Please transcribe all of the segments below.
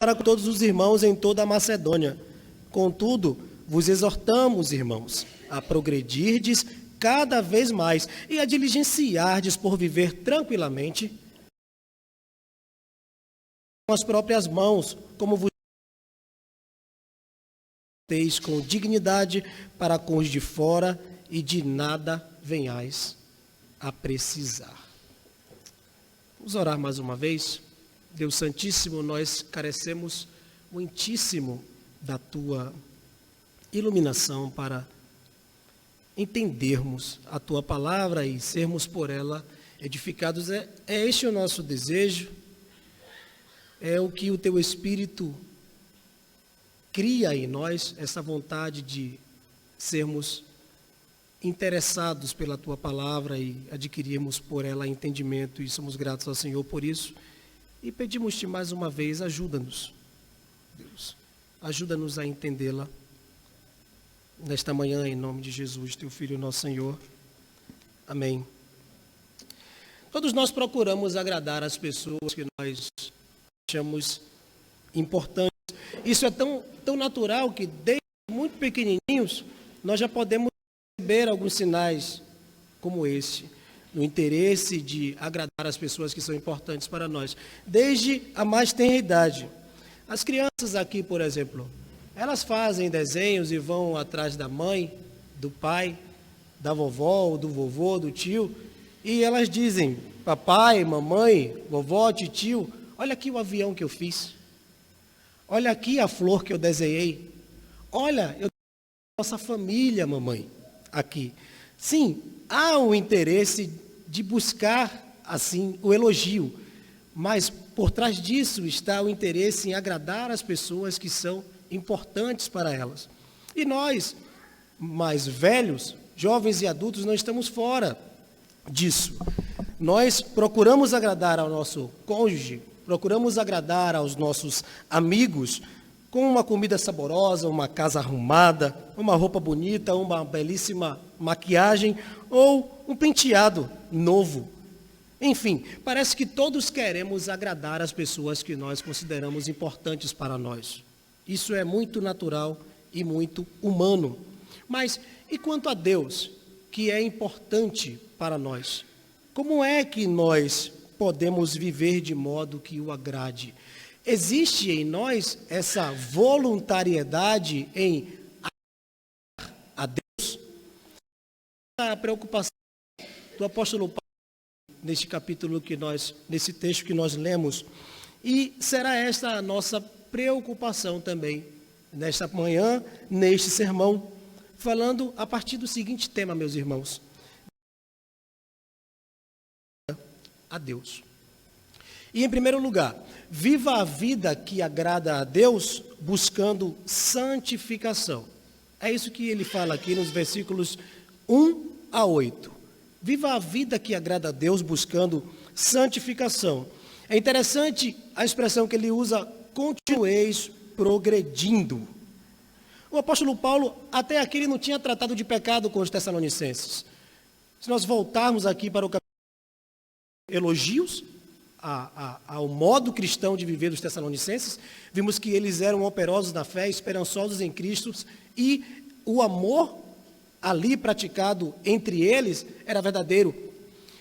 para com todos os irmãos em toda a Macedônia. Contudo, vos exortamos, irmãos, a progredirdes cada vez mais e a diligenciardes por viver tranquilamente com as próprias mãos, como vos teis com dignidade para com os de fora e de nada venhais a precisar. Vamos orar mais uma vez. Deus Santíssimo, nós carecemos muitíssimo da Tua iluminação para entendermos a Tua palavra e sermos por ela edificados. É este o nosso desejo, é o que o Teu Espírito cria em nós, essa vontade de sermos interessados pela Tua palavra e adquirirmos por ela entendimento, e somos gratos ao Senhor por isso. E pedimos-te mais uma vez, ajuda-nos, Deus, ajuda-nos a entendê-la nesta manhã, em nome de Jesus, Teu Filho, nosso Senhor. Amém. Todos nós procuramos agradar as pessoas que nós achamos importantes. Isso é tão natural que desde muito pequenininhos nós já podemos perceber alguns sinais como esse, no interesse de agradar as pessoas que são importantes para nós, desde a mais tenra idade. As crianças aqui, por exemplo, elas fazem desenhos e vão atrás da mãe, do pai, da vovó, do vovô, do tio, e elas dizem: papai, mamãe, vovó, tio, olha aqui o avião que eu fiz, olha aqui a flor que eu desenhei, olha, eu tenho nossa família, mamãe, aqui. Sim, há o interesse de buscar, assim, o elogio, mas por trás disso está o interesse em agradar as pessoas que são importantes para elas. E nós, mais velhos, jovens e adultos, não estamos fora disso. Nós procuramos agradar ao nosso cônjuge, procuramos agradar aos nossos amigos, com uma comida saborosa, uma casa arrumada, uma roupa bonita, uma belíssima maquiagem ou um penteado novo. Enfim, parece que todos queremos agradar as pessoas que nós consideramos importantes para nós. Isso é muito natural e muito humano. Mas e quanto a Deus, que é importante para nós? Como é que nós podemos viver de modo que o agrade? Existe em nós essa voluntariedade em agradar a Deus? A preocupação do apóstolo Paulo neste capítulo nesse texto que nós lemos. E será esta a nossa preocupação também nesta manhã, neste sermão, falando a partir do seguinte tema, meus irmãos: a Deus. E, em primeiro lugar, viva a vida que agrada a Deus buscando santificação. É isso que ele fala aqui nos versículos 1 a 8. Viva a vida que agrada a Deus buscando santificação. É interessante a expressão que ele usa: continueis progredindo. O apóstolo Paulo, até aqui, ele não tinha tratado de pecado com os tessalonicenses. Se nós voltarmos aqui para o capítulo elogios ao modo cristão de viver dos tessalonicenses, vimos que eles eram operosos na fé, esperançosos em Cristo, e o amor ali praticado entre eles era verdadeiro.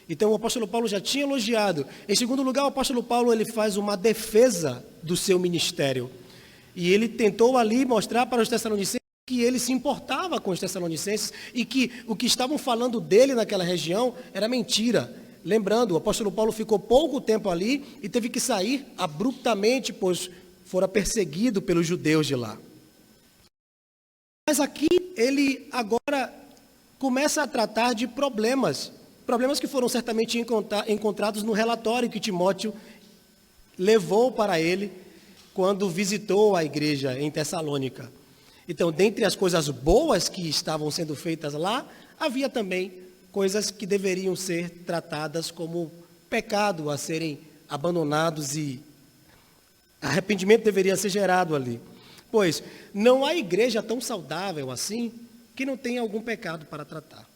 Então o apóstolo Paulo já tinha elogiado. Em segundo lugar, o apóstolo Paulo ele faz uma defesa do seu ministério. E ele tentou ali mostrar para os tessalonicenses que ele se importava com os tessalonicenses e que o que estavam falando dele naquela região era mentira. Lembrando, o apóstolo Paulo ficou pouco tempo ali e teve que sair abruptamente, pois fora perseguido pelos judeus de lá. Mas aqui ele agora começa a tratar de problemas que foram certamente encontrados no relatório que Timóteo levou para ele quando visitou a igreja em Tessalônica. Então, dentre as coisas boas que estavam sendo feitas lá, havia também coisas que deveriam ser tratadas como pecado a serem abandonados, e arrependimento deveria ser gerado ali. Pois não há igreja tão saudável assim que não tenha algum pecado para tratar.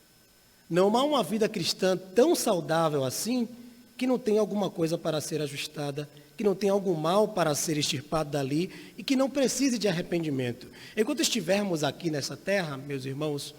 Não há uma vida cristã tão saudável assim que não tenha alguma coisa para ser ajustada que não tem algo mal para ser extirpado dali e que não precise de arrependimento. Enquanto estivermos aqui nessa terra, meus irmãos,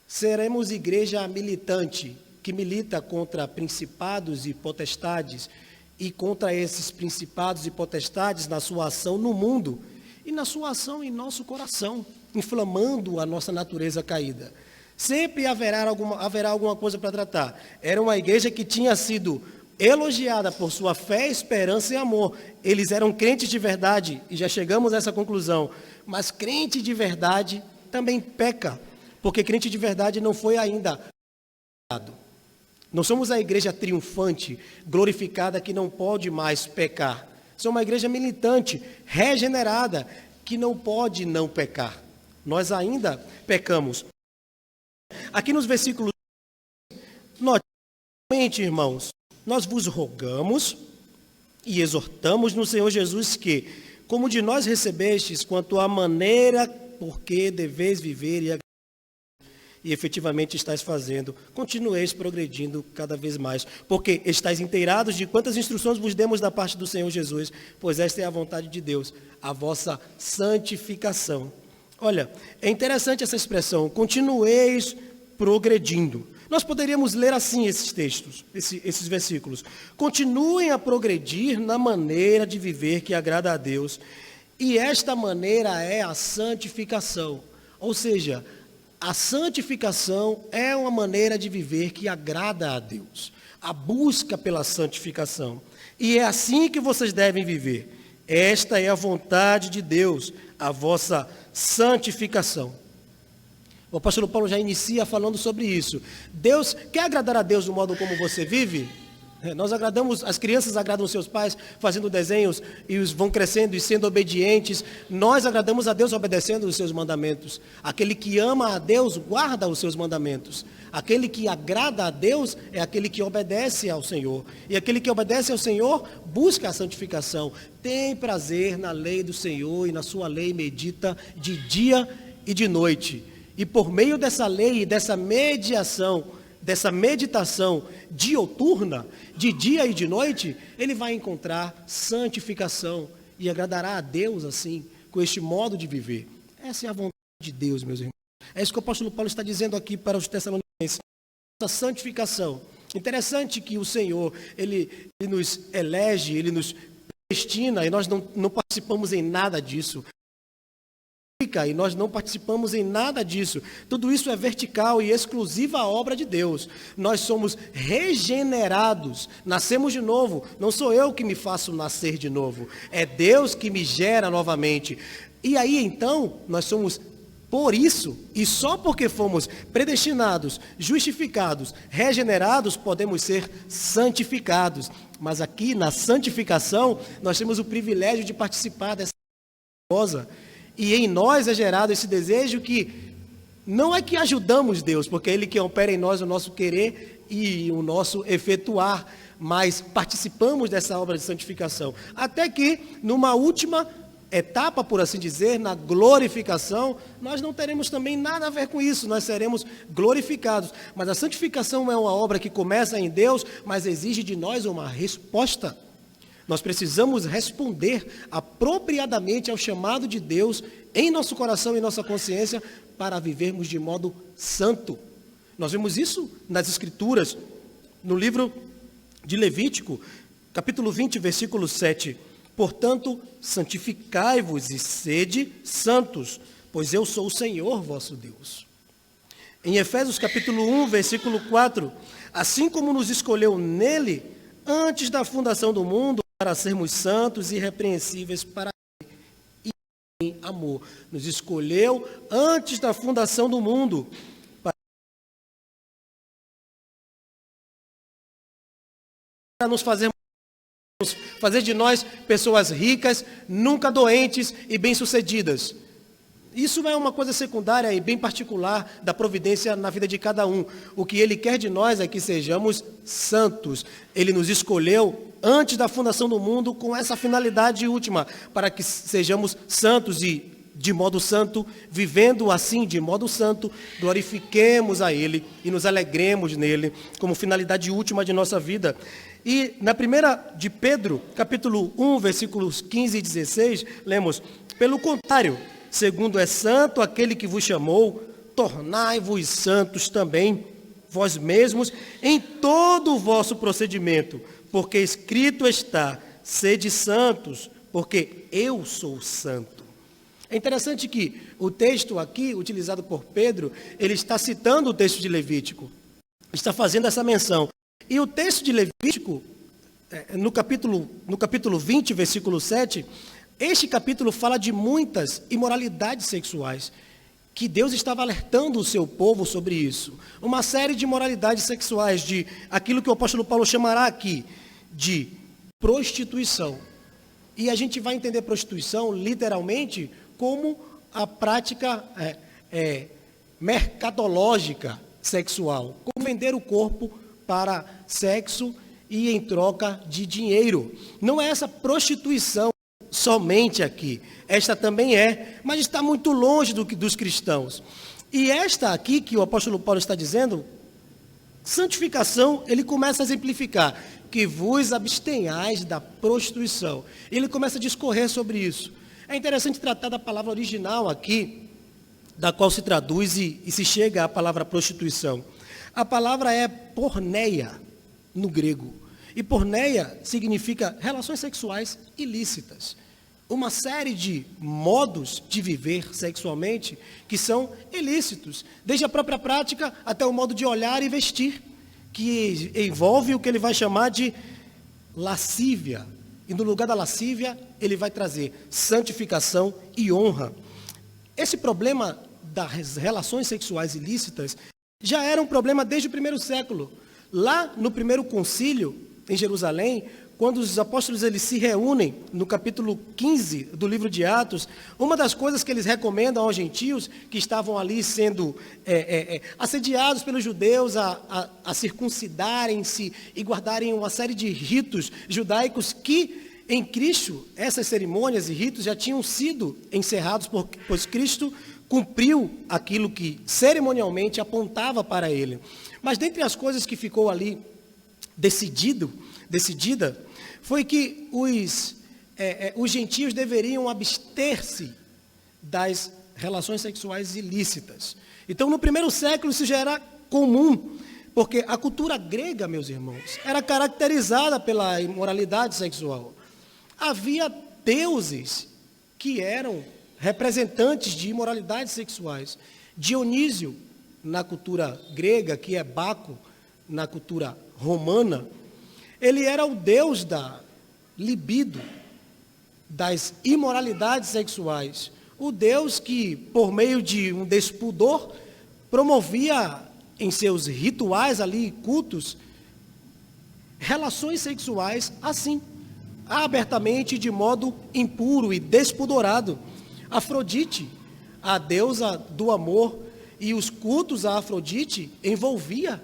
seremos igreja militante, que milita contra principados e potestades, e contra esses principados e potestades na sua ação no mundo e na sua ação em nosso coração, inflamando a nossa natureza caída. Sempre haverá alguma coisa para tratar. Era uma igreja que tinha sido elogiada por sua fé, esperança e amor. Eles eram crentes de verdade, e já chegamos a essa conclusão. Mas crente de verdade também peca, porque crente de verdade não foi ainda pecado. Não somos a igreja triunfante, glorificada, que não pode mais pecar. Somos uma igreja militante, regenerada, que não pode não pecar. Nós ainda pecamos. Aqui nos versículos, note, irmãos, nós vos rogamos e exortamos no Senhor Jesus que, como de nós recebestes, quanto à maneira por que deveis viver e efetivamente estáis fazendo, continueis progredindo cada vez mais, porque estáis inteirados de quantas instruções vos demos da parte do Senhor Jesus, pois esta é a vontade de Deus, a vossa santificação. Olha, é interessante essa expressão, continueis progredindo. Nós poderíamos ler assim esses textos, esses versículos. Continuem a progredir na maneira de viver que agrada a Deus, e esta maneira é a santificação, ou seja, a santificação é uma maneira de viver que agrada a Deus. A busca pela santificação. E é assim que vocês devem viver. Esta é a vontade de Deus, a vossa santificação. O apóstolo Paulo já inicia falando sobre isso. Deus quer agradar a Deus do modo como você vive? Nós agradamos, as crianças agradam seus pais fazendo desenhos e vão crescendo e sendo obedientes. Nós agradamos a Deus obedecendo os seus mandamentos. Aquele que ama a Deus guarda os seus mandamentos. Aquele que agrada a Deus é aquele que obedece ao Senhor. E aquele que obedece ao Senhor busca a santificação. Tem prazer na lei do Senhor e na sua lei medita de dia e de noite. E por meio dessa lei e dessa mediação, dessa meditação dioturna, de dia e de noite, ele vai encontrar santificação e agradará a Deus assim, com este modo de viver. Essa é a vontade de Deus, meus irmãos. É isso que o apóstolo Paulo está dizendo aqui para os Tessalonicenses. Essa santificação. Interessante que o Senhor, ele nos elege, ele nos predestina e nós não participamos em nada disso. E nós não participamos em nada disso. Tudo isso é vertical e exclusiva obra de Deus. Nós somos regenerados, nascemos de novo. Não sou eu que me faço nascer de novo, é Deus que me gera novamente. E aí então, nós somos, por isso, e só porque fomos predestinados, justificados, regenerados, podemos ser santificados. Mas aqui na santificação, nós temos o privilégio de participar dessa coisa. E em nós é gerado esse desejo que não é que ajudamos Deus, porque é Ele que opera em nós o nosso querer e o nosso efetuar, mas participamos dessa obra de santificação. Até que, numa última etapa, por assim dizer, na glorificação, nós não teremos também nada a ver com isso, nós seremos glorificados. Mas a santificação é uma obra que começa em Deus, mas exige de nós uma resposta. Nós precisamos responder apropriadamente ao chamado de Deus em nosso coração e nossa consciência para vivermos de modo santo. Nós vemos isso nas Escrituras, no livro de Levítico, capítulo 20, versículo 7. Portanto, santificai-vos e sede santos, pois eu sou o Senhor vosso Deus. Em Efésios capítulo 1, versículo 4, assim como nos escolheu nele, antes da fundação do mundo, para sermos santos e irrepreensíveis para Ele, e em amor. Nos escolheu antes da fundação do mundo, para nos fazer de nós pessoas ricas, nunca doentes e bem-sucedidas. Isso é uma coisa secundária e bem particular da providência na vida de cada um. O que Ele quer de nós é que sejamos santos. Ele nos escolheu antes da fundação do mundo com essa finalidade última, para que sejamos santos e, de modo santo, vivendo assim, de modo santo, glorifiquemos a Ele e nos alegremos nele como finalidade última de nossa vida. E na primeira de Pedro, capítulo 1, versículos 15 e 16, lemos: pelo contrário, segundo é santo aquele que vos chamou, tornai-vos santos também, vós mesmos, em todo o vosso procedimento, porque escrito está: sede santos, porque eu sou santo. É interessante que o texto aqui, utilizado por Pedro, ele está citando o texto de Levítico, está fazendo essa menção. E o texto de Levítico, no capítulo 20, versículo 7, este capítulo fala de muitas imoralidades sexuais, que Deus estava alertando o seu povo sobre isso. Uma série de imoralidades sexuais, de aquilo que o apóstolo Paulo chamará aqui de prostituição. E a gente vai entender prostituição, literalmente, como a prática mercadológica sexual, como vender o corpo para sexo e em troca de dinheiro. Não é essa prostituição somente aqui, esta também é, mas está muito longe dos cristãos. E esta aqui que o apóstolo Paulo está dizendo, santificação, ele começa a exemplificar, que vos abstenhais da prostituição. Ele começa a discorrer sobre isso. É interessante tratar da palavra original aqui, da qual se traduz e se chega à palavra prostituição. A palavra é porneia, no grego. E porneia significa relações sexuais ilícitas. Uma série de modos de viver sexualmente que são ilícitos. Desde a própria prática até o modo de olhar e vestir, que envolve o que ele vai chamar de lascívia. E no lugar da lascívia, ele vai trazer santificação e honra. Esse problema das relações sexuais ilícitas já era um problema desde o primeiro século. Lá no primeiro concílio, em Jerusalém, quando os apóstolos eles se reúnem, no capítulo 15 do livro de Atos, uma das coisas que eles recomendam aos gentios, que estavam ali sendo assediados pelos judeus a circuncidarem-se e guardarem uma série de ritos judaicos que, em Cristo, essas cerimônias e ritos já tinham sido encerrados, pois Cristo cumpriu aquilo que cerimonialmente apontava para ele. Mas dentre as coisas que ficou ali decidida, foi que os gentios deveriam abster-se das relações sexuais ilícitas. Então, no primeiro século, isso já era comum, porque a cultura grega, meus irmãos, era caracterizada pela imoralidade sexual. Havia deuses que eram representantes de imoralidades sexuais. Dionísio, na cultura grega, que é Baco, na cultura romana, ele era o deus da libido, das imoralidades sexuais. O deus que, por meio de um despudor, promovia em seus rituais ali, cultos, relações sexuais assim, abertamente, de modo impuro e despudorado. Afrodite, a deusa do amor, e os cultos a Afrodite envolvia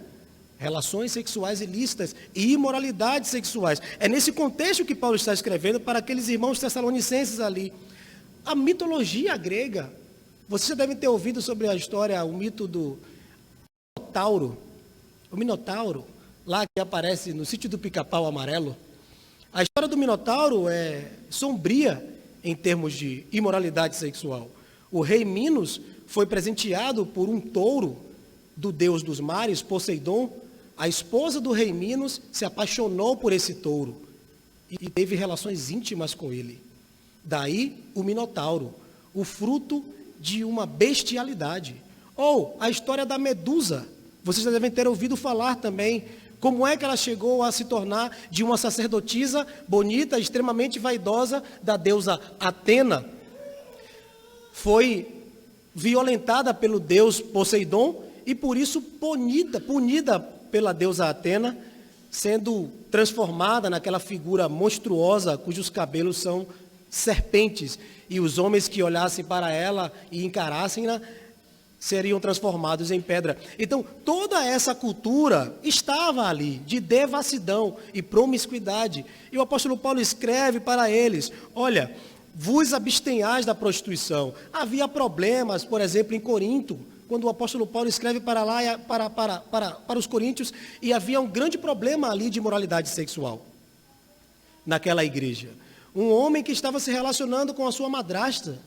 relações sexuais ilícitas e imoralidades sexuais. É nesse contexto que Paulo está escrevendo para aqueles irmãos tessalonicenses ali. A mitologia grega, vocês já devem ter ouvido sobre a história, o mito do Minotauro. O Minotauro, lá que aparece no sítio do Pica-Pau Amarelo. A história do Minotauro é sombria em termos de imoralidade sexual. O rei Minos foi presenteado por um touro do deus dos mares, Poseidon. A esposa do rei Minos se apaixonou por esse touro e teve relações íntimas com ele. Daí o Minotauro, o fruto de uma bestialidade. Ou a história da Medusa. Vocês já devem ter ouvido falar também como é que ela chegou a se tornar de uma sacerdotisa bonita, extremamente vaidosa, da deusa Atena. Foi violentada pelo deus Poseidon e por isso punida pela deusa Atena, sendo transformada naquela figura monstruosa cujos cabelos são serpentes, e os homens que olhassem para ela e encarassem-na seriam transformados em pedra. Então, toda essa cultura estava ali, de devassidão e promiscuidade. E o apóstolo Paulo escreve para eles: olha, vos abstenhais da prostituição. Havia problemas, por exemplo, em Corinto, quando o apóstolo Paulo escreve para lá, para os coríntios, e havia um grande problema ali de moralidade sexual naquela igreja. Um homem que estava se relacionando com a sua madrasta.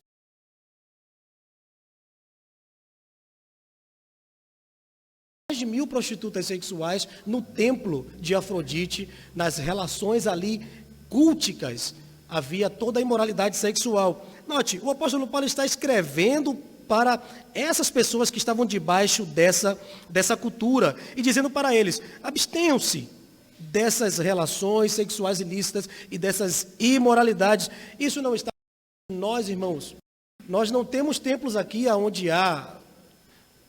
Mais de 1.000 prostitutas sexuais no templo de Afrodite, nas relações ali culticas, havia toda a imoralidade sexual. Note, o apóstolo Paulo está escrevendo para essas pessoas que estavam debaixo dessa cultura e dizendo para eles: abstenham-se dessas relações sexuais ilícitas e dessas imoralidades. Isso não está em nós, irmãos. Nós não temos templos aqui onde há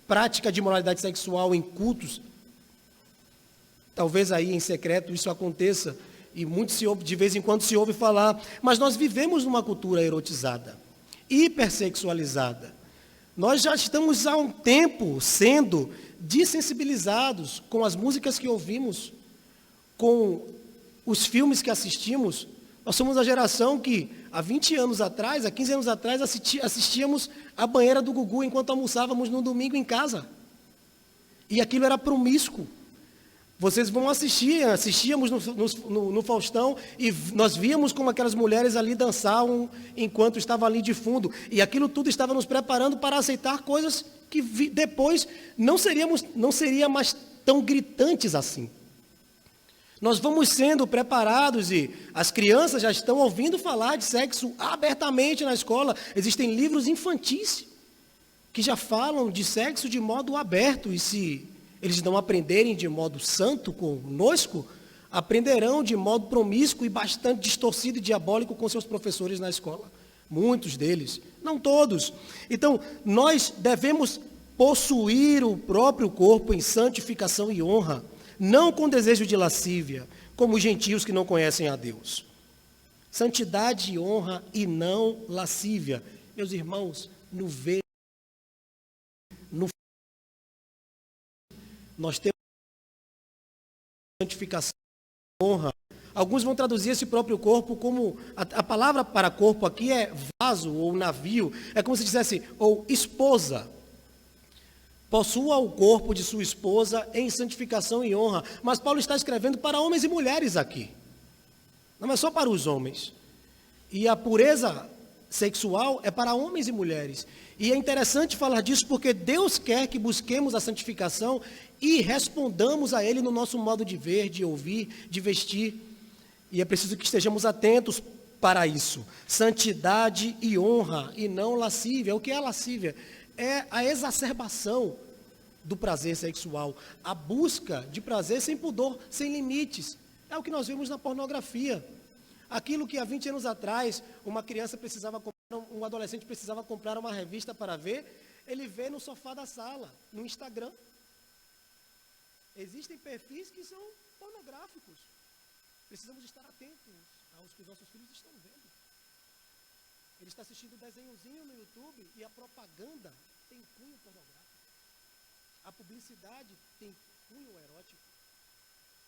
prática de imoralidade sexual em cultos. Talvez aí em secreto isso aconteça e muito de vez em quando se ouve falar, mas nós vivemos numa cultura erotizada, hipersexualizada. Nós já estamos há um tempo sendo desensibilizados com as músicas que ouvimos, com os filmes que assistimos. Nós somos a geração que há 20 anos atrás, há 15 anos atrás, assistíamos a banheira do Gugu enquanto almoçávamos no domingo em casa. E aquilo era promíscuo. Vocês vão assistíamos no Faustão e nós víamos como aquelas mulheres ali dançavam enquanto estavam ali de fundo. E aquilo tudo estava nos preparando para aceitar coisas que depois não seria mais tão gritantes assim. Nós vamos sendo preparados e as crianças já estão ouvindo falar de sexo abertamente na escola. Existem livros infantis que já falam de sexo de modo aberto e se eles não aprenderem de modo santo conosco, aprenderão de modo promíscuo e bastante distorcido e diabólico com seus professores na escola. Muitos deles, não todos. Então, nós devemos possuir o próprio corpo em santificação e honra, não com desejo de lascívia, como os gentios que não conhecem a Deus. Santidade e honra e não lascívia. Meus irmãos, nós temos santificação e honra. Alguns vão traduzir esse próprio corpo como, a palavra para corpo aqui é vaso ou navio, é como se dissesse, ou esposa. Possua o corpo de sua esposa em santificação e honra. Mas Paulo está escrevendo para homens e mulheres aqui. Não é só para os homens. E a pureza sexual é para homens e mulheres. E é interessante falar disso porque Deus quer que busquemos a santificação e respondamos a Ele no nosso modo de ver, de ouvir, de vestir. E é preciso que estejamos atentos para isso. Santidade e honra e não lascívia. O que é lascívia? É a exacerbação do prazer sexual, a busca de prazer sem pudor, sem limites. É o que nós vemos na pornografia. Aquilo que há 20 anos atrás, um adolescente precisava comprar uma revista para ver, ele vê no sofá da sala, no Instagram. Existem perfis que são pornográficos. Precisamos estar atentos aos que os nossos filhos estão vendo. Ele está assistindo um desenhozinho no YouTube e a propaganda tem cunho pornográfico. A publicidade tem cunho erótico.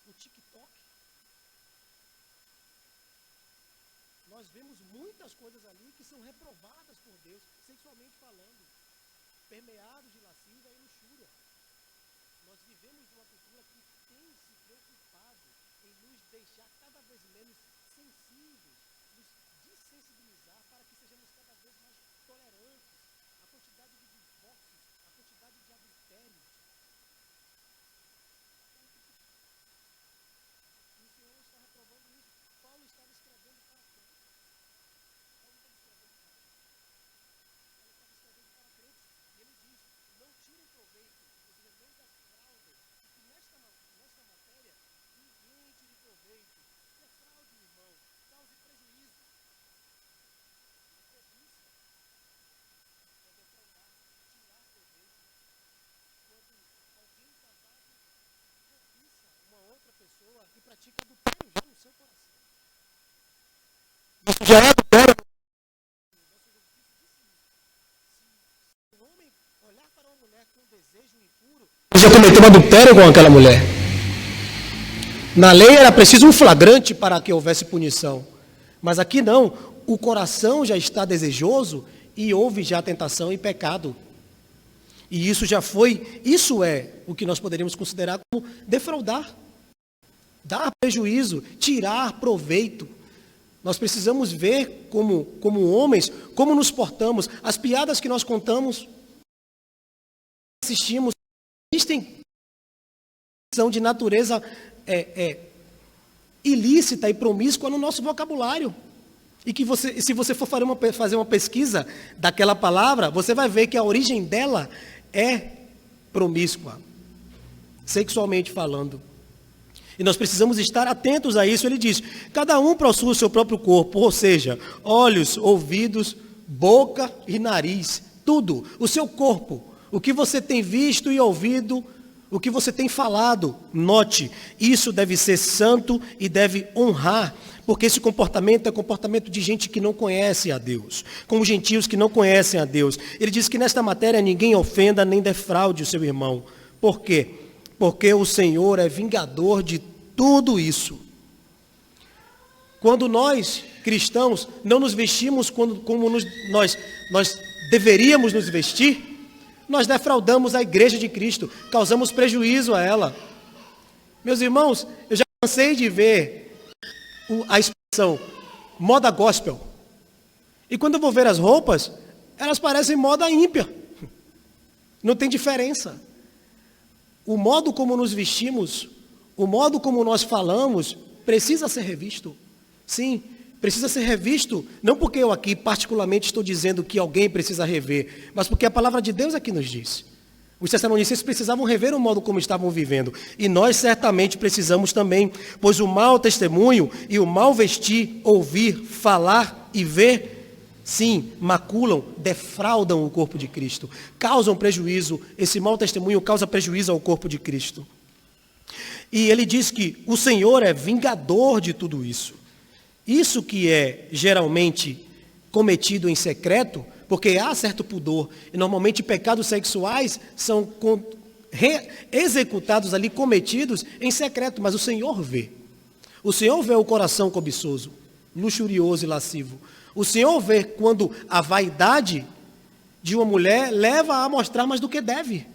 O TikTok. Nós vemos muitas coisas ali que são reprovadas por Deus, sexualmente falando, permeados de lascívia e luxúria. Nós vivemos uma cultura que tem se preocupado em nos deixar cada vez menos sensíveis, nos desensibilizar para que sejamos cada vez mais tolerantes. A quantidade de divórcios, a quantidade de adultérios. E o Senhor está reprovando isso. Paulo estava escrevendo para crentes. E ele diz, não tirem proveito dos elementos das fraudes, e que nesta matéria ninguém tire proveito. Que é fraude, irmão, cause prejuízo. A cobiça é defraudar, tirar proveito. Quando alguém casado cobiça uma outra pessoa e pratica adultério já no seu coração. Isso já é adultério. Se um homem olhar para uma mulher com desejo impuro, ele já cometeu adultério com aquela mulher. Na lei era preciso um flagrante para que houvesse punição. Mas aqui não. O coração já está desejoso e houve já tentação e pecado. E isso é o que nós poderíamos considerar como defraudar, dar prejuízo, tirar proveito. Nós precisamos ver como homens, como nos portamos, as piadas que nós contamos, assistimos, existem de natureza ilícita e promíscua no nosso vocabulário. E que se você for fazer uma pesquisa daquela palavra, você vai ver que a origem dela é promíscua, sexualmente falando. E nós precisamos estar atentos a isso. Ele diz, cada um possui o seu próprio corpo, ou seja, olhos, ouvidos, boca e nariz, tudo, o seu corpo, o que você tem visto e ouvido, o que você tem falado, note, isso deve ser santo e deve honrar, porque esse comportamento é comportamento de gente que não conhece a Deus, como gentios que não conhecem a Deus. Ele diz que nesta matéria ninguém ofenda nem defraude o seu irmão. Por quê? Porque o Senhor é vingador de tudo isso. Quando nós, cristãos, não nos vestimos como nós deveríamos nos vestir, nós defraudamos a igreja de Cristo, causamos prejuízo a ela. Meus irmãos, eu já cansei de ver a expressão moda gospel. E quando eu vou ver as roupas, elas parecem moda ímpia. Não tem diferença. O modo como nos vestimos, o modo como nós falamos, precisa ser revisto. Sim, precisa ser revisto, não porque eu aqui particularmente estou dizendo que alguém precisa rever, mas porque a palavra de Deus aqui nos diz. Os tessalonicenses precisavam rever o modo como estavam vivendo, e nós certamente precisamos também, pois o mau testemunho e o mau vestir, ouvir, falar e ver, sim, maculam, defraudam o corpo de Cristo, causam prejuízo, esse mau testemunho causa prejuízo ao corpo de Cristo. E ele diz que o Senhor é vingador de tudo isso. Isso que é geralmente cometido em secreto, porque há certo pudor, e normalmente pecados sexuais são executados ali, cometidos em secreto, mas o Senhor vê. O Senhor vê o coração cobiçoso, luxurioso e lascivo. O Senhor vê quando a vaidade de uma mulher leva a mostrar mais do que deve.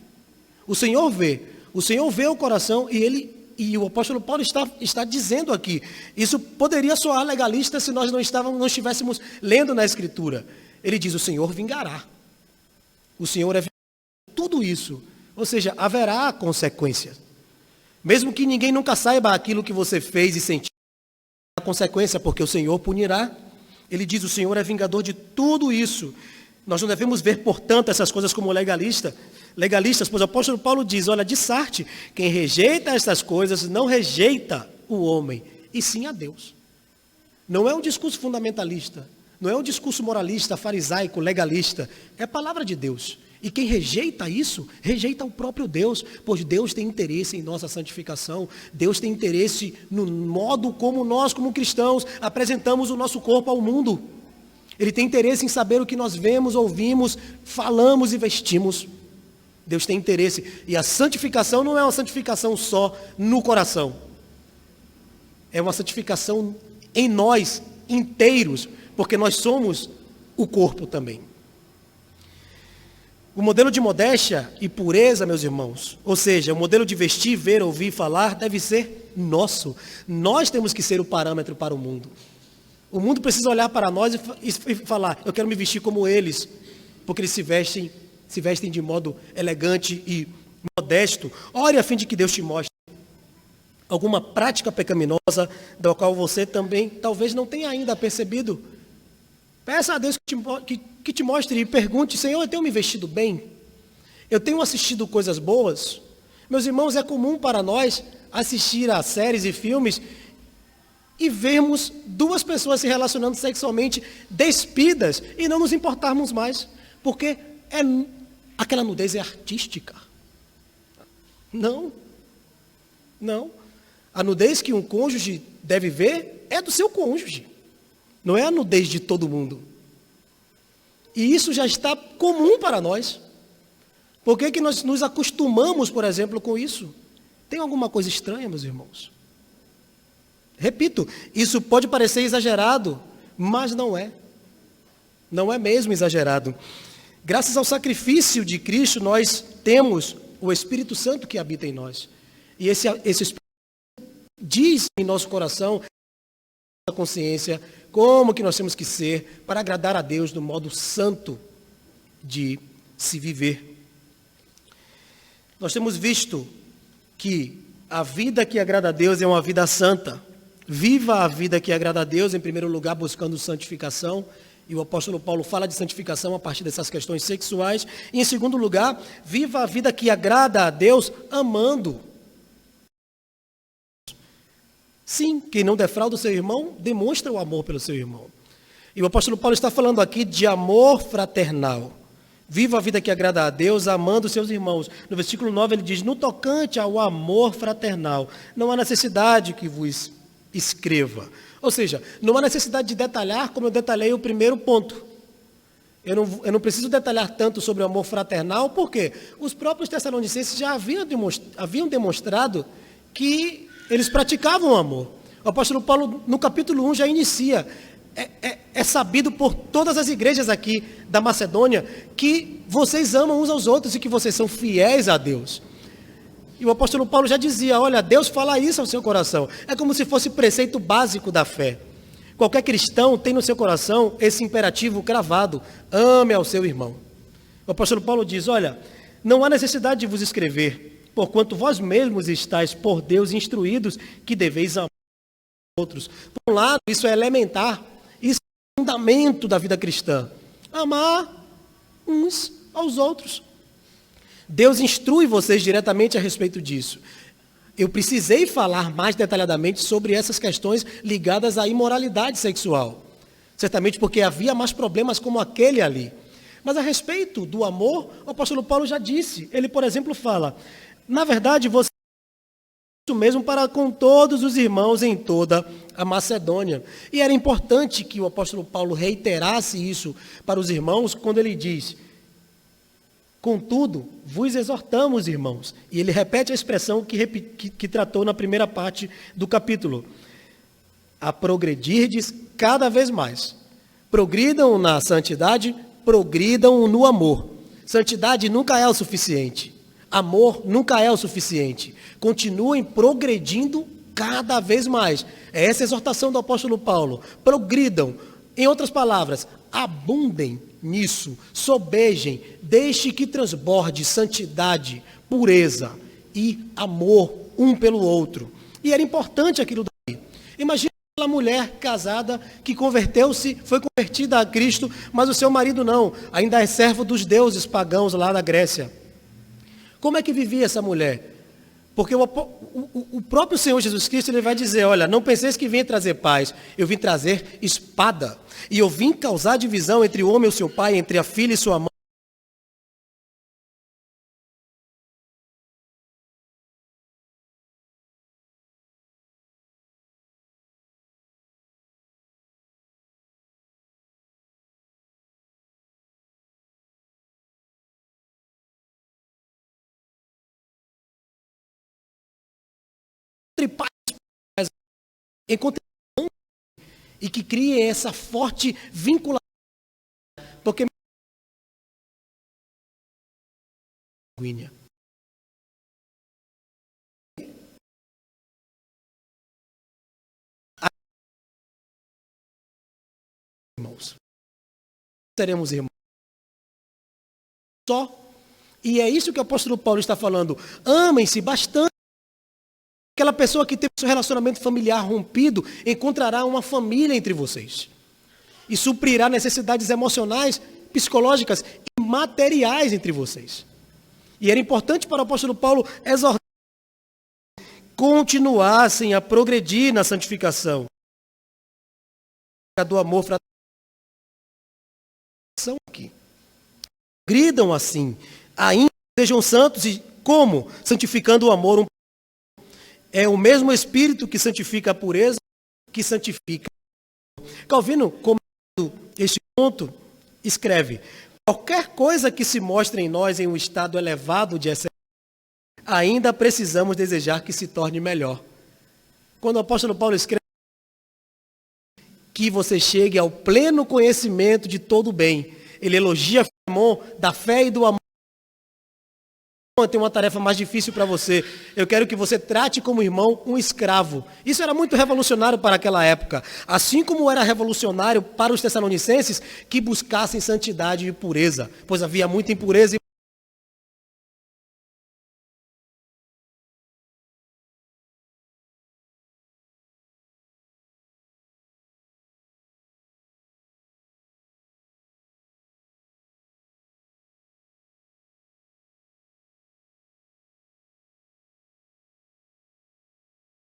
O Senhor vê o coração e o apóstolo Paulo está dizendo aqui, isso poderia soar legalista se nós não estivéssemos lendo na Escritura. Ele diz, o Senhor vingará. O Senhor é vingador de tudo isso. Ou seja, haverá consequências. Mesmo que ninguém nunca saiba aquilo que você fez e sentiu, a consequência, porque o Senhor punirá. Ele diz, o Senhor é vingador de tudo isso. Nós não devemos ver, portanto, essas coisas como legalistas, pois o apóstolo Paulo diz, olha, de Sarte, quem rejeita essas coisas não rejeita o homem, e sim a Deus. Não é um discurso fundamentalista, não é um discurso moralista, farisaico, legalista, é a palavra de Deus. E quem rejeita isso, rejeita o próprio Deus, pois Deus tem interesse em nossa santificação, Deus tem interesse no modo como nós, como cristãos, apresentamos o nosso corpo ao mundo. Ele tem interesse em saber o que nós vemos, ouvimos, falamos e vestimos. Deus tem interesse. E a santificação não é uma santificação só no coração. É uma santificação em nós inteiros, porque nós somos o corpo também. O modelo de modéstia e pureza, meus irmãos, ou seja, o modelo de vestir, ver, ouvir, falar, deve ser nosso. Nós temos que ser o parâmetro para o mundo. O mundo precisa olhar para nós e falar, eu quero me vestir como eles, porque eles se vestem de modo elegante e modesto. Ore a fim de que Deus te mostre alguma prática pecaminosa da qual você também talvez não tenha ainda percebido. Peça a Deus que te mostre e pergunte, Senhor, eu tenho me vestido bem? Eu tenho assistido coisas boas? Meus irmãos, é comum para nós assistir a séries e filmes e vermos duas pessoas se relacionando sexualmente despidas e não nos importarmos mais, porque aquela nudez é artística. Não. A nudez que um cônjuge deve ver é do seu cônjuge, não é a nudez de todo mundo. E isso já está comum para nós. Por que nós nos acostumamos, por exemplo, com isso? Tem alguma coisa estranha, meus irmãos? Repito, isso pode parecer exagerado, mas não é. Não é mesmo exagerado. Graças ao sacrifício de Cristo, nós temos o Espírito Santo que habita em nós. E esse Espírito diz em nosso coração, na consciência, como que nós temos que ser para agradar a Deus do modo santo de se viver. Nós temos visto que a vida que agrada a Deus é uma vida santa. Viva a vida que agrada a Deus, em primeiro lugar, buscando santificação. E o apóstolo Paulo fala de santificação a partir dessas questões sexuais. E, em segundo lugar, viva a vida que agrada a Deus, amando. Sim, quem não defrauda o seu irmão, demonstra o amor pelo seu irmão. E o apóstolo Paulo está falando aqui de amor fraternal. Viva a vida que agrada a Deus, amando os seus irmãos. No versículo 9 ele diz, no tocante ao amor fraternal, não há necessidade que vos escreva. Ou seja, não há necessidade de detalhar como eu detalhei o primeiro ponto. Eu não preciso detalhar tanto sobre o amor fraternal, porque os próprios tessalonicenses já haviam demonstrado que eles praticavam o amor. O apóstolo Paulo, no capítulo 1, já inicia. É sabido por todas as igrejas aqui da Macedônia que vocês amam uns aos outros e que vocês são fiéis a Deus. E o apóstolo Paulo já dizia, olha, Deus fala isso ao seu coração. É como se fosse preceito básico da fé. Qualquer cristão tem no seu coração esse imperativo cravado, ame ao seu irmão. O apóstolo Paulo diz, olha, não há necessidade de vos escrever, porquanto vós mesmos estáis por Deus instruídos que deveis amar outros. Por um lado, isso é elementar, isso é o fundamento da vida cristã. Amar uns aos outros. Deus instrui vocês diretamente a respeito disso. Eu precisei falar mais detalhadamente sobre essas questões ligadas à imoralidade sexual. Certamente porque havia mais problemas como aquele ali. Mas a respeito do amor, o apóstolo Paulo já disse. Ele, por exemplo, fala, na verdade, você isso mesmo para com todos os irmãos em toda a Macedônia. E era importante que o apóstolo Paulo reiterasse isso para os irmãos quando ele diz, contudo, vos exortamos, irmãos. E ele repete a expressão que tratou na primeira parte do capítulo. A progredirdes cada vez mais. Progridam na santidade, progridam no amor. Santidade nunca é o suficiente. Amor nunca é o suficiente. Continuem progredindo cada vez mais. É essa a exortação do apóstolo Paulo. Progridam. Em outras palavras, abundem nisso, sobejem, deixe que transborde santidade, pureza e amor um pelo outro. E era importante aquilo daí. Imagina aquela mulher casada que converteu-se, foi convertida a Cristo, mas o seu marido não, ainda é servo dos deuses pagãos lá da Grécia. Como é que vivia essa mulher? Porque o próprio Senhor Jesus Cristo ele vai dizer, olha, não penseis que vim trazer paz, eu vim trazer espada. E eu vim causar divisão entre o homem e o seu pai, entre a filha e sua mãe. Entre pais encontre e que crie essa forte vinculação, porque irmãos, seremos irmãos só, e é isso que o apóstolo Paulo está falando, amem-se bastante. Aquela pessoa que tem seu relacionamento familiar rompido, encontrará uma família entre vocês. E suprirá necessidades emocionais, psicológicas e materiais entre vocês. E era importante para o apóstolo Paulo exortar continuassem a progredir na santificação. Do amor fraterno. Aqui. Gridam assim, ainda sejam santos e como? Santificando o amor um. É o mesmo Espírito que santifica a pureza, que santifica. Calvino, comentando este ponto, escreve, qualquer coisa que se mostre em nós em um estado elevado de excelência, ainda precisamos desejar que se torne melhor. Quando o apóstolo Paulo escreve que você chegue ao pleno conhecimento de todo o bem, ele elogia Filemon, da fé e do amor, eu tenho uma tarefa mais difícil para você. Eu quero que você trate como irmão um escravo. Isso era muito revolucionário para aquela época. Assim como era revolucionário para os tessalonicenses que buscassem santidade e pureza, pois havia muita impureza e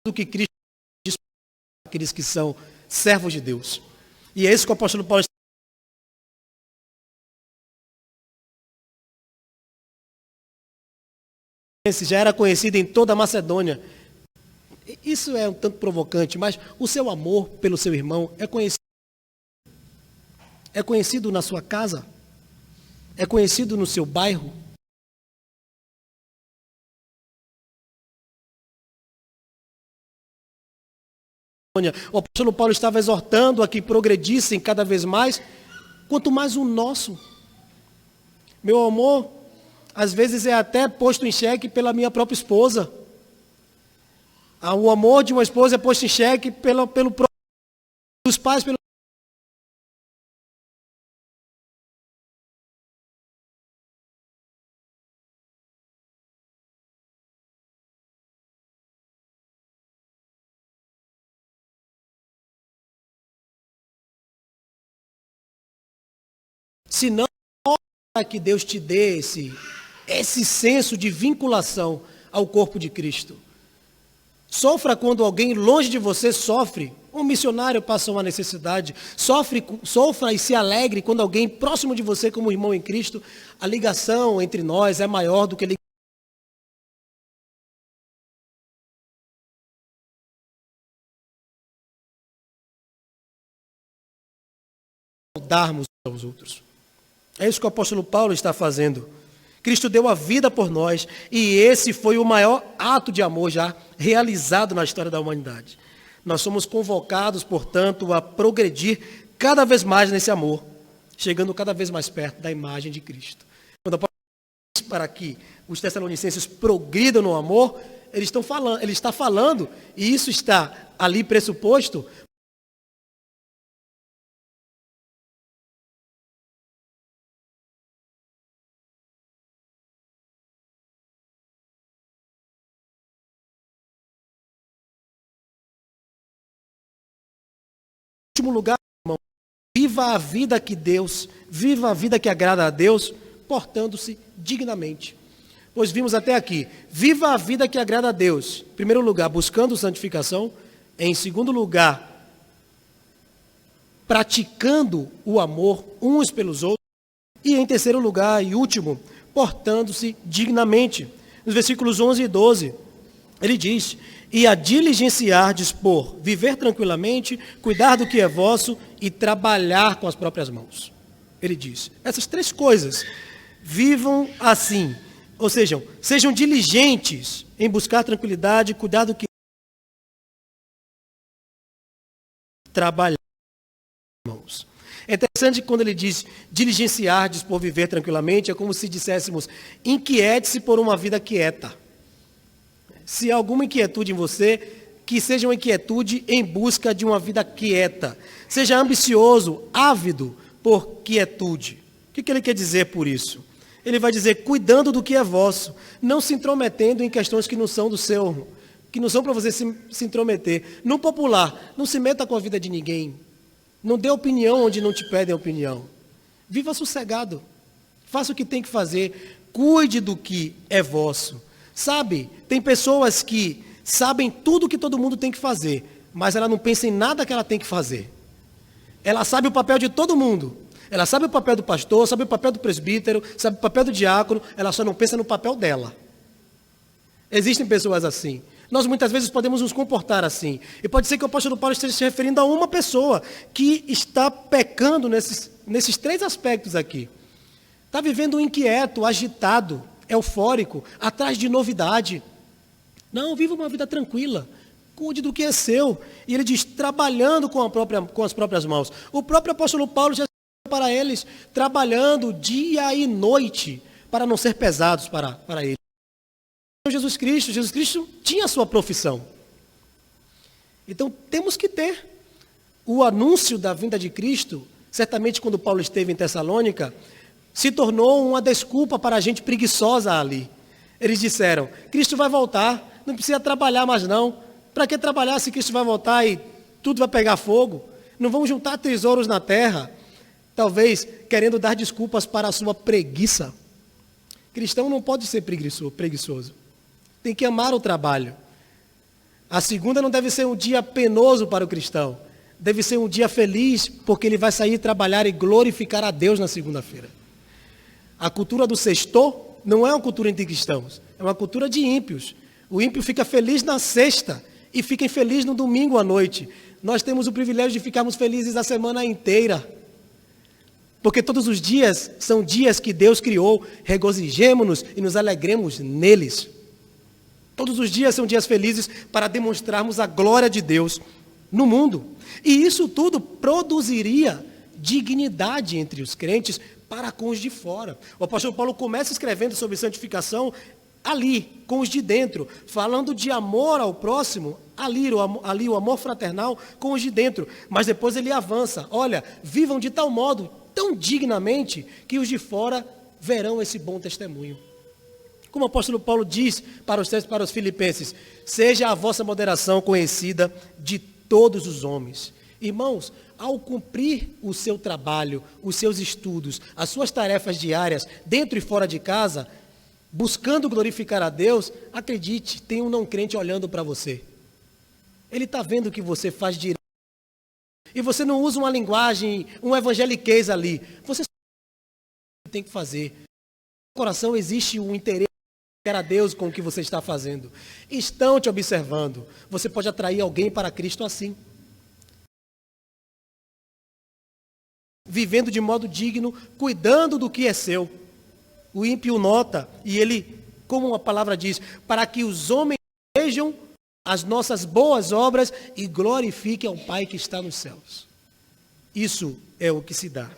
do que Cristo diz para aqueles que são servos de Deus. E é isso que o apóstolo Paulo já era conhecido em toda a Macedônia. Isso é um tanto provocante, mas o seu amor pelo seu irmão é conhecido. É conhecido na sua casa? É conhecido no seu bairro? O apóstolo Paulo estava exortando a que progredissem cada vez mais, quanto mais o nosso. Meu amor, às vezes é até posto em xeque pela minha própria esposa. O amor de uma esposa é posto em xeque pelo próprio dos pais, pelo se não é que Deus te dê esse senso de vinculação ao corpo de Cristo. Sofra quando alguém longe de você sofre. Um missionário passa uma necessidade. Sofra e se alegre quando alguém próximo de você, como irmão em Cristo, a ligação entre nós é maior do que a ligação darmos aos outros. É isso que o apóstolo Paulo está fazendo. Cristo deu a vida por nós e esse foi o maior ato de amor já realizado na história da humanidade. Nós somos convocados, portanto, a progredir cada vez mais nesse amor, chegando cada vez mais perto da imagem de Cristo. Quando o apóstolo diz para que os tessalonicenses progridam no amor, ele está falando, e isso está ali pressuposto, último lugar, irmão, viva a vida que agrada a Deus, portando-se dignamente. Pois vimos até aqui, viva a vida que agrada a Deus. Em primeiro lugar, buscando santificação. Em segundo lugar, praticando o amor uns pelos outros. E em terceiro lugar e último, portando-se dignamente. Nos versículos 11 e 12, ele diz: e a diligenciar, dispor, viver tranquilamente, cuidar do que é vosso e trabalhar com as próprias mãos. Ele diz, essas três coisas, vivam assim, ou seja, sejam diligentes em buscar tranquilidade, cuidar do que trabalhar com as mãos. É interessante que quando ele diz diligenciar, dispor, viver tranquilamente, é como se disséssemos, inquiete-se por uma vida quieta. Se há alguma inquietude em você, que seja uma inquietude em busca de uma vida quieta. Seja ambicioso, ávido por quietude. O que ele quer dizer por isso? Ele vai dizer, cuidando do que é vosso, não se intrometendo em questões que não são do seu, que não são para você se intrometer. No popular, não se meta com a vida de ninguém. Não dê opinião onde não te pedem opinião. Viva sossegado. Faça o que tem que fazer. Cuide do que é vosso. Sabe, tem pessoas que sabem tudo o que todo mundo tem que fazer, mas ela não pensa em nada que ela tem que fazer. Ela sabe o papel de todo mundo. Ela sabe o papel do pastor, sabe o papel do presbítero, sabe o papel do diácono, ela só não pensa no papel dela. Existem pessoas assim. Nós muitas vezes podemos nos comportar assim. E pode ser que o apóstolo Paulo esteja se referindo a uma pessoa que está pecando nesses três aspectos aqui. Está vivendo inquieto, agitado, eufórico, atrás de novidade. Não, viva uma vida tranquila. Cuide do que é seu. E ele diz, trabalhando com as próprias mãos. O próprio apóstolo Paulo já para eles, trabalhando dia e noite para não ser pesados para eles. Jesus Cristo tinha a sua profissão. Então temos que ter o anúncio da vinda de Cristo. Certamente quando Paulo esteve em Tessalônica, se tornou uma desculpa para a gente preguiçosa ali. Eles disseram, Cristo vai voltar, não precisa trabalhar mais não. Para que trabalhar se Cristo vai voltar e tudo vai pegar fogo? Não vamos juntar tesouros na terra. Talvez querendo dar desculpas para a sua preguiça. Cristão não pode ser preguiçoso. Tem que amar o trabalho. A segunda não deve ser um dia penoso para o cristão. Deve ser um dia feliz, porque ele vai sair trabalhar e glorificar a Deus na segunda-feira. A cultura do sextou não é uma cultura entre cristãos, é uma cultura de ímpios. O ímpio fica feliz na sexta e fica infeliz no domingo à noite. Nós temos o privilégio de ficarmos felizes a semana inteira. Porque todos os dias são dias que Deus criou, regozijemo-nos e nos alegremos neles. Todos os dias são dias felizes para demonstrarmos a glória de Deus no mundo. E isso tudo produziria dignidade entre os crentes para com os de fora. O apóstolo Paulo começa escrevendo sobre santificação ali, com os de dentro, falando de amor ao próximo, ali o amor fraternal com os de dentro. Mas depois ele avança, olha, vivam de tal modo, tão dignamente, que os de fora verão esse bom testemunho. Como o apóstolo Paulo diz para os filipenses, seja a vossa moderação conhecida de todos os homens. Irmãos, ao cumprir o seu trabalho, os seus estudos, as suas tarefas diárias, dentro e fora de casa, buscando glorificar a Deus, acredite, tem um não crente olhando para você. Ele está vendo o que você faz direito. E você não usa uma linguagem, um evangeliquez ali. Você tem que fazer. No coração existe um interesse a Deus com o que você está fazendo. Estão te observando. Você pode atrair alguém para Cristo assim. Vivendo de modo digno, cuidando do que é seu. O ímpio nota, e ele, como a palavra diz, para que os homens vejam as nossas boas obras e glorifiquem ao Pai que está nos céus. Isso é o que se dá.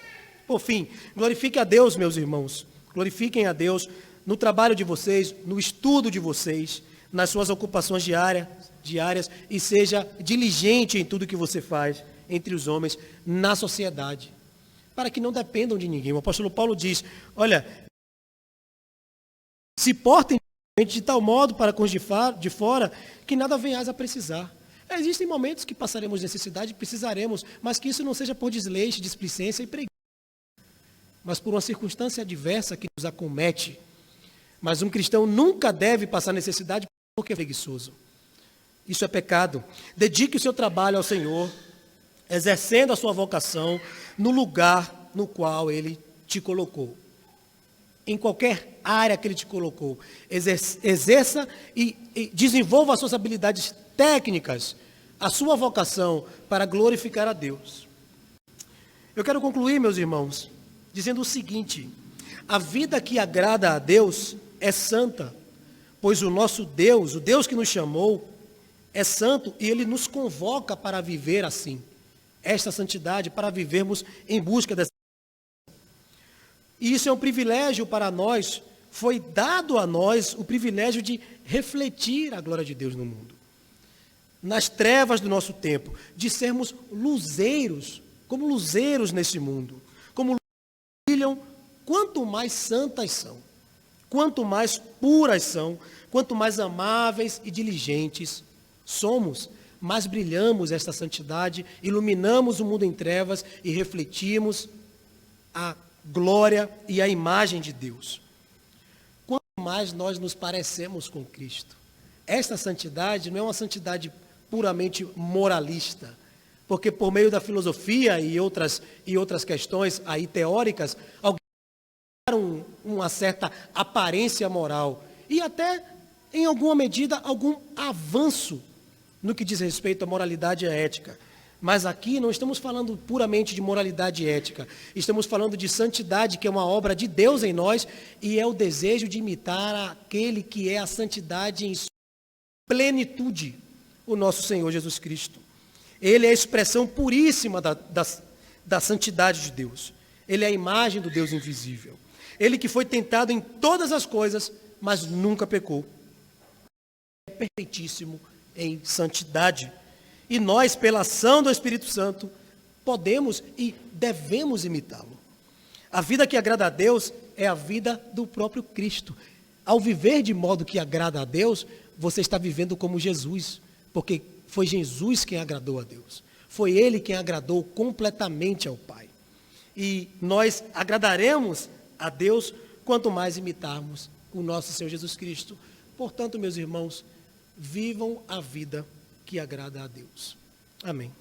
Por fim, glorifique a Deus, meus irmãos. Glorifiquem a Deus no trabalho de vocês, no estudo de vocês, nas suas ocupações diárias, e seja diligente em tudo que você faz entre os homens, na sociedade, para que não dependam de ninguém. O apóstolo Paulo diz, olha, se portem de tal modo para com os de fora, que nada venhais a precisar. Existem momentos que passaremos necessidade, precisaremos, mas que isso não seja por desleixo, displicência e preguiça, mas por uma circunstância adversa que nos acomete. Mas um cristão nunca deve passar necessidade porque é preguiçoso. Isso é pecado. Dedique o seu trabalho ao Senhor, exercendo a sua vocação no lugar no qual Ele te colocou. Em qualquer área que Ele te colocou. Exerça e desenvolva as suas habilidades técnicas, a sua vocação para glorificar a Deus. Eu quero concluir, meus irmãos, dizendo o seguinte: a vida que agrada a Deus é santa, pois o nosso Deus, o Deus que nos chamou, é santo e Ele nos convoca para viver assim. Esta santidade, para vivermos em busca dessa. E isso é um privilégio para nós, foi dado a nós o privilégio de refletir a glória de Deus no mundo. Nas trevas do nosso tempo, de sermos luzeiros, como luzeiros nesse mundo, como brilham, quanto mais santas são, quanto mais puras são, quanto mais amáveis e diligentes somos, mais brilhamos esta santidade, iluminamos o mundo em trevas e refletimos a glória e a imagem de Deus. Quanto mais nós nos parecemos com Cristo. Esta santidade não é uma santidade puramente moralista, porque por meio da filosofia e outras questões aí teóricas, alguém uma certa aparência moral e até, em alguma medida, algum avanço no que diz respeito à moralidade e à ética. Mas aqui não estamos falando puramente de moralidade e ética. Estamos falando de santidade, que é uma obra de Deus em nós e é o desejo de imitar aquele que é a santidade em sua plenitude, o nosso Senhor Jesus Cristo. Ele é a expressão puríssima da santidade de Deus. Ele é a imagem do Deus invisível. Ele que foi tentado em todas as coisas, mas nunca pecou. É perfeitíssimo em santidade. E nós, pela ação do Espírito Santo, podemos e devemos imitá-lo. A vida que agrada a Deus é a vida do próprio Cristo. Ao viver de modo que agrada a Deus, você está vivendo como Jesus, porque foi Jesus quem agradou a Deus. Foi Ele quem agradou completamente ao Pai. E nós agradaremos a Deus quanto mais imitarmos o nosso Senhor Jesus Cristo. Portanto, meus irmãos, vivam a vida que agrada a Deus. Amém.